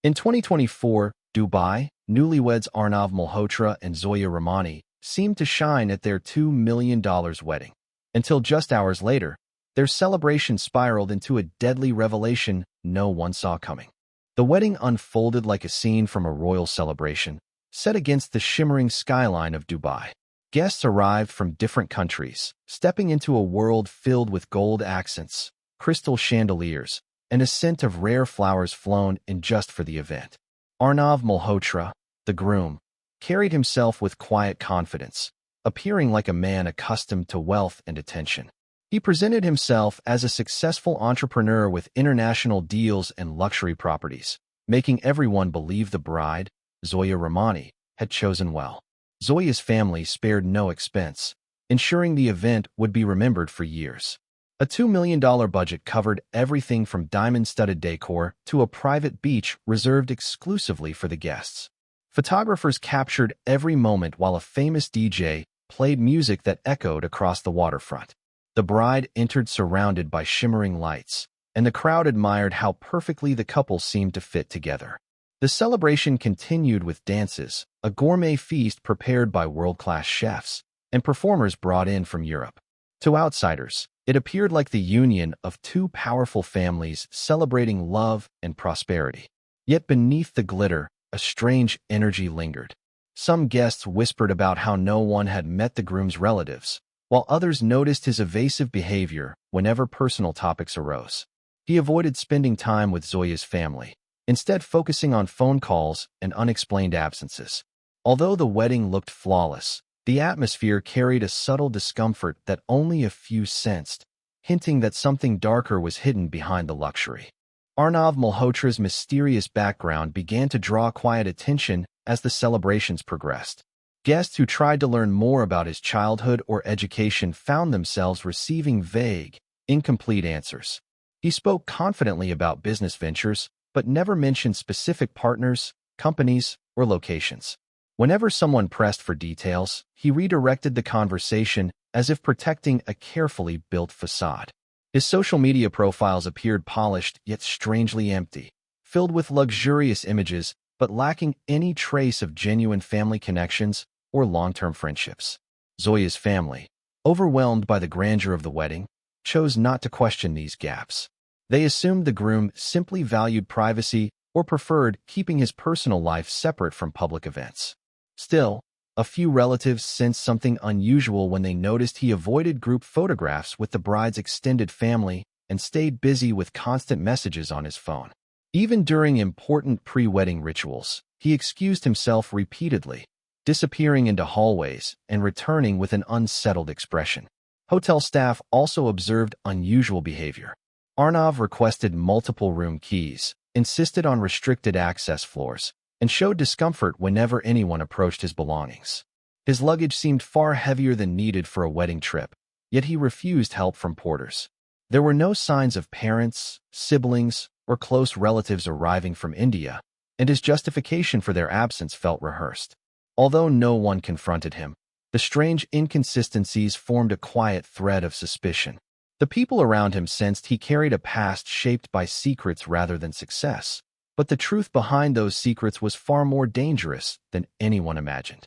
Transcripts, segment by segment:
In 2024, Dubai, newlyweds Arnav Malhotra and Zoya Rahmani seemed to shine at their $2 million wedding. Until just hours later, their celebration spiraled into a deadly revelation no one saw coming. The wedding unfolded like a scene from a royal celebration, set against the shimmering skyline of Dubai. Guests arrived from different countries, stepping into a world filled with gold accents, crystal chandeliers, and a scent of rare flowers flown in just for the event. Arnav Malhotra, the groom, carried himself with quiet confidence, appearing like a man accustomed to wealth and attention. He presented himself as a successful entrepreneur with international deals and luxury properties, making everyone believe the bride, Zoya Rahmani, had chosen well. Zoya's family spared no expense, ensuring the event would be remembered for years. A $2 million budget covered everything from diamond-studded decor to a private beach reserved exclusively for the guests. Photographers captured every moment while a famous DJ played music that echoed across the waterfront. The bride entered surrounded by shimmering lights, and the crowd admired how perfectly the couple seemed to fit together. The celebration continued with dances, a gourmet feast prepared by world-class chefs, and performers brought in from Europe. To outsiders, it appeared like the union of two powerful families celebrating love and prosperity. Yet beneath the glitter, a strange energy lingered. Some guests whispered about how no one had met the groom's relatives, while others noticed his evasive behavior whenever personal topics arose. He avoided spending time with Zoya's family, instead focusing on phone calls and unexplained absences. Although the wedding looked flawless, the atmosphere carried a subtle discomfort that only a few sensed, hinting that something darker was hidden behind the luxury. Arnav Malhotra's mysterious background began to draw quiet attention as the celebrations progressed. Guests who tried to learn more about his childhood or education found themselves receiving vague, incomplete answers. He spoke confidently about business ventures, but never mentioned specific partners, companies, or locations. Whenever someone pressed for details, he redirected the conversation as if protecting a carefully built facade. His social media profiles appeared polished yet strangely empty, filled with luxurious images but lacking any trace of genuine family connections or long-term friendships. Zoya's family, overwhelmed by the grandeur of the wedding, chose not to question these gaps. They assumed the groom simply valued privacy or preferred keeping his personal life separate from public events. Still, a few relatives sensed something unusual when they noticed he avoided group photographs with the bride's extended family and stayed busy with constant messages on his phone. Even during important pre-wedding rituals, he excused himself repeatedly, disappearing into hallways and returning with an unsettled expression. Hotel staff also observed unusual behavior. Arnav requested multiple room keys, insisted on restricted access floors, and showed discomfort whenever anyone approached his belongings. His luggage seemed far heavier than needed for a wedding trip, yet he refused help from porters. There were no signs of parents, siblings, or close relatives arriving from India, and his justification for their absence felt rehearsed. Although no one confronted him, the strange inconsistencies formed a quiet thread of suspicion. The people around him sensed he carried a past shaped by secrets rather than success, but the truth behind those secrets was far more dangerous than anyone imagined.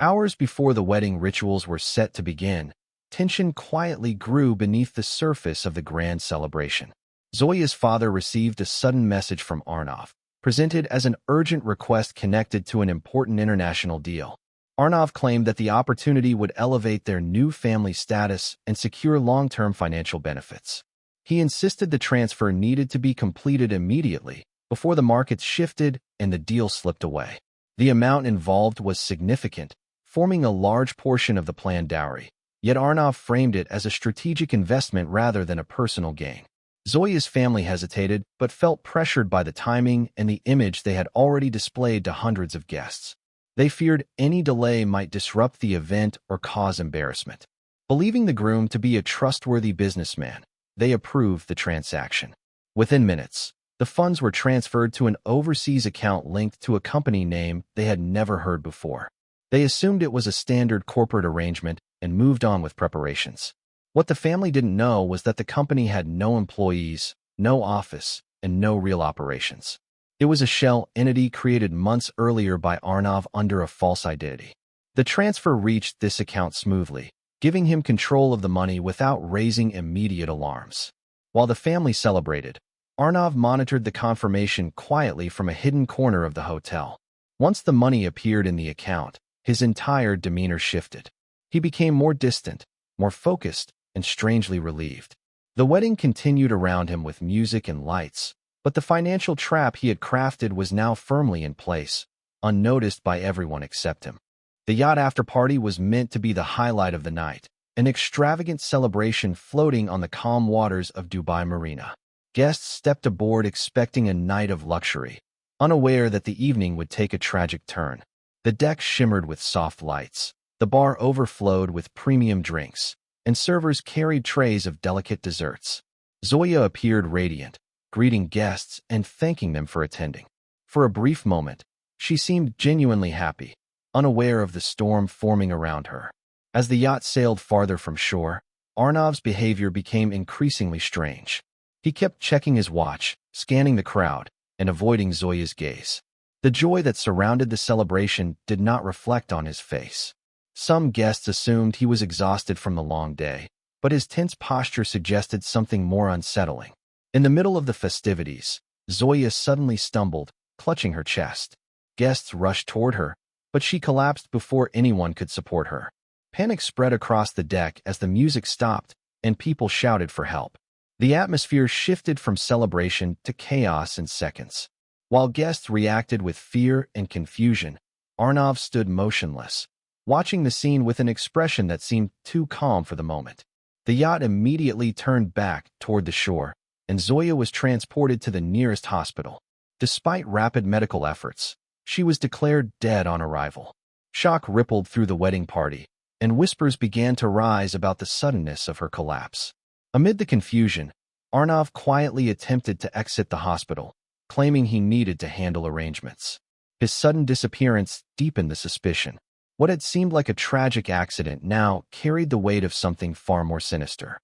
Hours before the wedding rituals were set to begin, tension quietly grew beneath the surface of the grand celebration. Zoya's father received a sudden message from Arnav, presented as an urgent request connected to an important international deal. Arnav claimed that the opportunity would elevate their new family status and secure long-term financial benefits. He insisted the transfer needed to be completed immediately before the markets shifted and the deal slipped away. The amount involved was significant, forming a large portion of the planned dowry, yet Arnav framed it as a strategic investment rather than a personal gain. Zoya's family hesitated but felt pressured by the timing and the image they had already displayed to hundreds of guests. They feared any delay might disrupt the event or cause embarrassment. Believing the groom to be a trustworthy businessman, they approved the transaction. Within minutes, the funds were transferred to an overseas account linked to a company name they had never heard before. They assumed it was a standard corporate arrangement and moved on with preparations. What the family didn't know was that the company had no employees, no office, and no real operations. It was a shell entity created months earlier by Arnav under a false identity. The transfer reached this account smoothly, giving him control of the money without raising immediate alarms. While the family celebrated, Arnav monitored the confirmation quietly from a hidden corner of the hotel. Once the money appeared in the account, his entire demeanor shifted. He became more distant, more focused, and strangely relieved. The wedding continued around him with music and lights, but the financial trap he had crafted was now firmly in place, unnoticed by everyone except him. The yacht after-party was meant to be the highlight of the night, an extravagant celebration floating on the calm waters of Dubai Marina. Guests stepped aboard expecting a night of luxury, unaware that the evening would take a tragic turn. The deck shimmered with soft lights, the bar overflowed with premium drinks, and servers carried trays of delicate desserts. Zoya appeared radiant, greeting guests and thanking them for attending. For a brief moment, she seemed genuinely happy, unaware of the storm forming around her. As the yacht sailed farther from shore, Arnav's behavior became increasingly strange. He kept checking his watch, scanning the crowd, and avoiding Zoya's gaze. The joy that surrounded the celebration did not reflect on his face. Some guests assumed he was exhausted from the long day, but his tense posture suggested something more unsettling. In the middle of the festivities, Zoya suddenly stumbled, clutching her chest. Guests rushed toward her, but she collapsed before anyone could support her. Panic spread across the deck as the music stopped and people shouted for help. The atmosphere shifted from celebration to chaos in seconds. While guests reacted with fear and confusion, Arnav stood motionless, watching the scene with an expression that seemed too calm for the moment. The yacht immediately turned back toward the shore, and Zoya was transported to the nearest hospital. Despite rapid medical efforts, she was declared dead on arrival. Shock rippled through the wedding party, and whispers began to rise about the suddenness of her collapse. Amid the confusion, Arnav quietly attempted to exit the hospital, claiming he needed to handle arrangements. His sudden disappearance deepened the suspicion. What had seemed like a tragic accident now carried the weight of something far more sinister.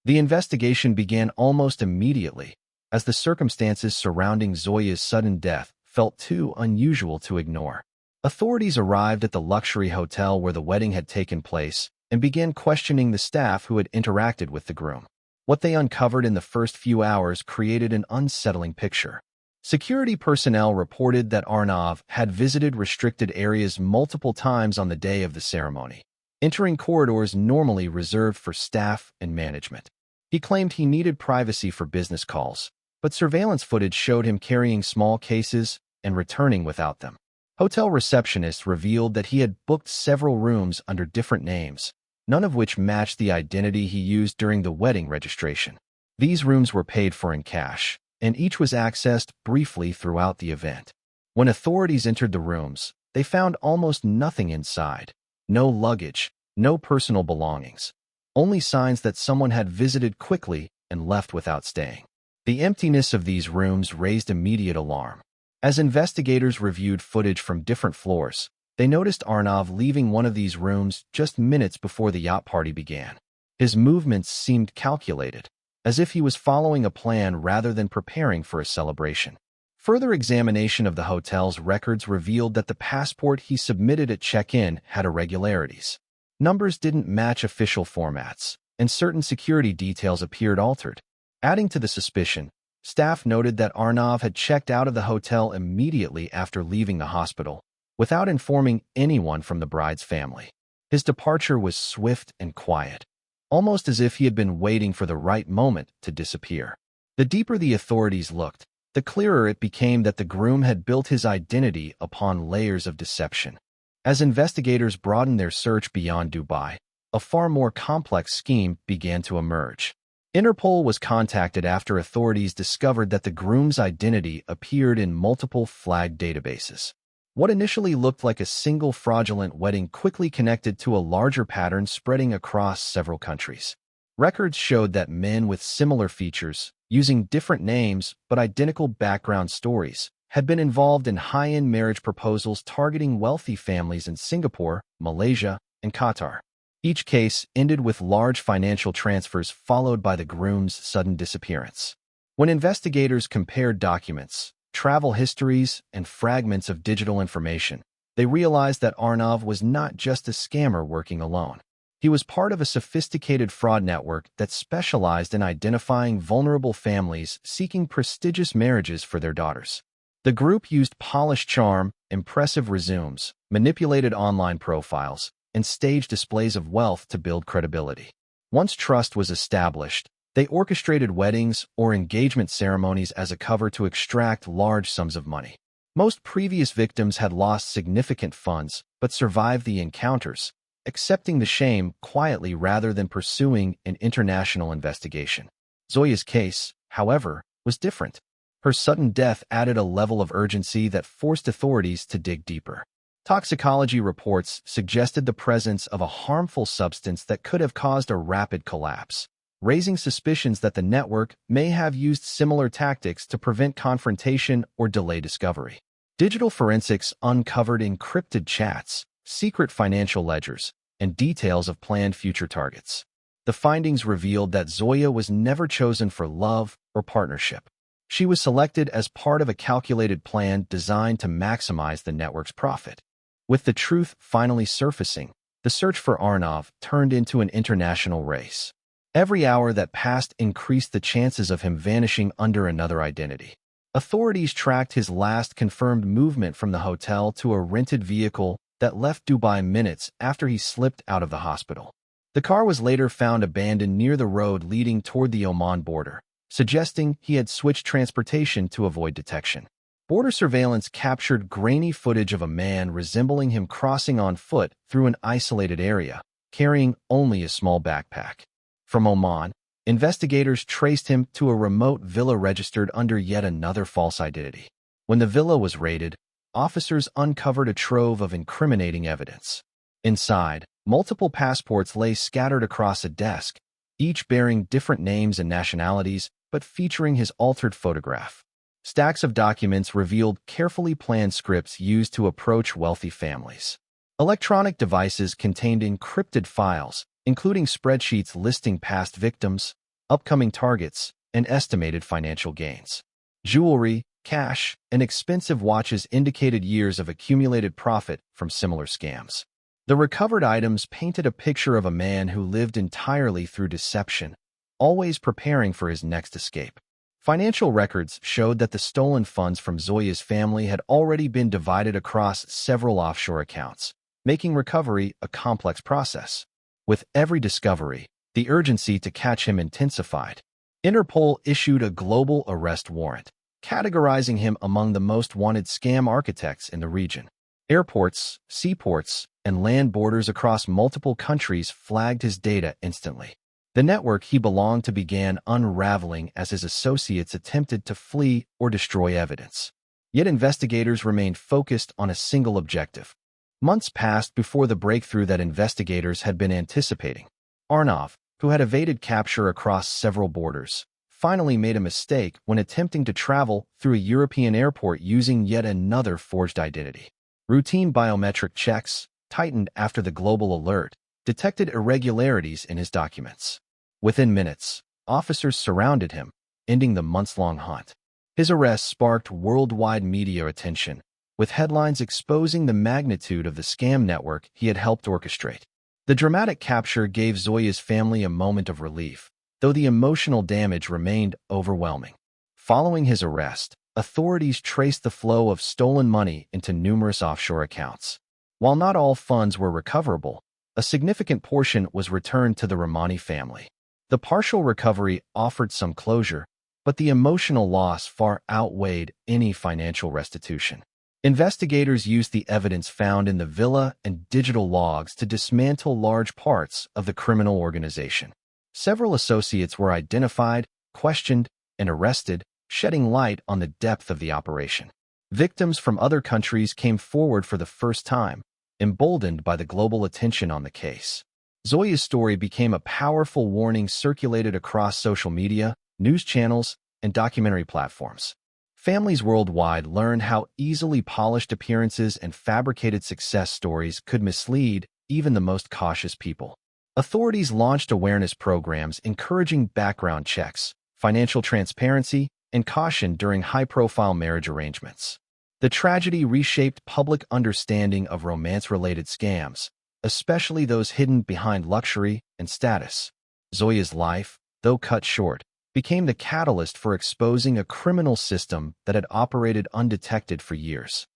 The investigation began almost immediately, as the circumstances surrounding Zoya's sudden death felt too unusual to ignore. Authorities arrived at the luxury hotel where the wedding had taken place and began questioning the staff who had interacted with the groom. What they uncovered in the first few hours created an unsettling picture. Security personnel reported that Arnav had visited restricted areas multiple times on the day of the ceremony, entering corridors normally reserved for staff and management. He claimed he needed privacy for business calls, but surveillance footage showed him carrying small cases and returning without them. Hotel receptionists revealed that he had booked several rooms under different names, none of which matched the identity he used during the wedding registration. These rooms were paid for in cash, and each was accessed briefly throughout the event. When authorities entered the rooms, they found almost nothing inside. No luggage, no personal belongings. Only signs that someone had visited quickly and left without staying. The emptiness of these rooms raised immediate alarm. As investigators reviewed footage from different floors, they noticed Arnav leaving one of these rooms just minutes before the yacht party began. His movements seemed calculated, as if he was following a plan rather than preparing for a celebration. Further examination of the hotel's records revealed that the passport he submitted at check-in had irregularities. Numbers didn't match official formats, and certain security details appeared altered. Adding to the suspicion, staff noted that Arnav had checked out of the hotel immediately after leaving the hospital, without informing anyone from the bride's family. His departure was swift and quiet, almost as if he had been waiting for the right moment to disappear. The deeper the authorities looked, the clearer it became that the groom had built his identity upon layers of deception. As investigators broadened their search beyond Dubai, a far more complex scheme began to emerge. Interpol was contacted after authorities discovered that the groom's identity appeared in multiple flagged databases. What initially looked like a single fraudulent wedding quickly connected to a larger pattern spreading across several countries. Records showed that men with similar features, using different names but identical background stories, had been involved in high-end marriage proposals targeting wealthy families in Singapore, Malaysia, and Qatar. Each case ended with large financial transfers followed by the groom's sudden disappearance. When investigators compared documents, travel histories, and fragments of digital information, they realized that Arnav was not just a scammer working alone. He was part of a sophisticated fraud network that specialized in identifying vulnerable families seeking prestigious marriages for their daughters. The group used polished charm, impressive resumes, manipulated online profiles, and staged displays of wealth to build credibility. Once trust was established, they orchestrated weddings or engagement ceremonies as a cover to extract large sums of money. Most previous victims had lost significant funds but survived the encounters, accepting the shame quietly rather than pursuing an international investigation. Zoya's case, however, was different. Her sudden death added a level of urgency that forced authorities to dig deeper. Toxicology reports suggested the presence of a harmful substance that could have caused a rapid collapse, raising suspicions that the network may have used similar tactics to prevent confrontation or delay discovery. Digital forensics uncovered encrypted chats, secret financial ledgers, and details of planned future targets. The findings revealed that Zoya was never chosen for love or partnership. She was selected as part of a calculated plan designed to maximize the network's profit. With the truth finally surfacing, the search for Arnav turned into an international race. Every hour that passed increased the chances of him vanishing under another identity. Authorities tracked his last confirmed movement from the hotel to a rented vehicle that left Dubai minutes after he slipped out of the hospital. The car was later found abandoned near the road leading toward the Oman border, suggesting he had switched transportation to avoid detection. Border surveillance captured grainy footage of a man resembling him crossing on foot through an isolated area, carrying only a small backpack. From Oman, investigators traced him to a remote villa registered under yet another false identity. When the villa was raided, officers uncovered a trove of incriminating evidence. Inside, multiple passports lay scattered across a desk, each bearing different names and nationalities, but featuring his altered photograph. Stacks of documents revealed carefully planned scripts used to approach wealthy families. Electronic devices contained encrypted files, including spreadsheets listing past victims, upcoming targets, and estimated financial gains. Jewelry, cash, and expensive watches indicated years of accumulated profit from similar scams. The recovered items painted a picture of a man who lived entirely through deception, always preparing for his next escape. Financial records showed that the stolen funds from Zoya's family had already been divided across several offshore accounts, making recovery a complex process. With every discovery, the urgency to catch him intensified. Interpol issued a global arrest warrant, categorizing him among the most wanted scam architects in the region. Airports, seaports, and land borders across multiple countries flagged his data instantly. The network he belonged to began unraveling as his associates attempted to flee or destroy evidence. Yet investigators remained focused on a single objective. Months passed before the breakthrough that investigators had been anticipating. Arnav, who had evaded capture across several borders, finally made a mistake when attempting to travel through a European airport using yet another forged identity. Routine biometric checks, tightened after the global alert, detected irregularities in his documents. Within minutes, officers surrounded him, ending the months-long hunt. His arrest sparked worldwide media attention, with headlines exposing the magnitude of the scam network he had helped orchestrate. The dramatic capture gave Zoya's family a moment of relief, though the emotional damage remained overwhelming. Following his arrest, authorities traced the flow of stolen money into numerous offshore accounts. While not all funds were recoverable, a significant portion was returned to the Rahmani family. The partial recovery offered some closure, but the emotional loss far outweighed any financial restitution. Investigators used the evidence found in the villa and digital logs to dismantle large parts of the criminal organization. Several associates were identified, questioned, and arrested, shedding light on the depth of the operation. Victims from other countries came forward for the first time, emboldened by the global attention on the case. Zoya's story became a powerful warning circulated across social media, news channels, and documentary platforms. Families worldwide learned how easily polished appearances and fabricated success stories could mislead even the most cautious people. Authorities launched awareness programs encouraging background checks, financial transparency, and caution during high-profile marriage arrangements. The tragedy reshaped public understanding of romance-related scams, especially those hidden behind luxury and status. Zoya's life, though cut short, became the catalyst for exposing a criminal system that had operated undetected for years.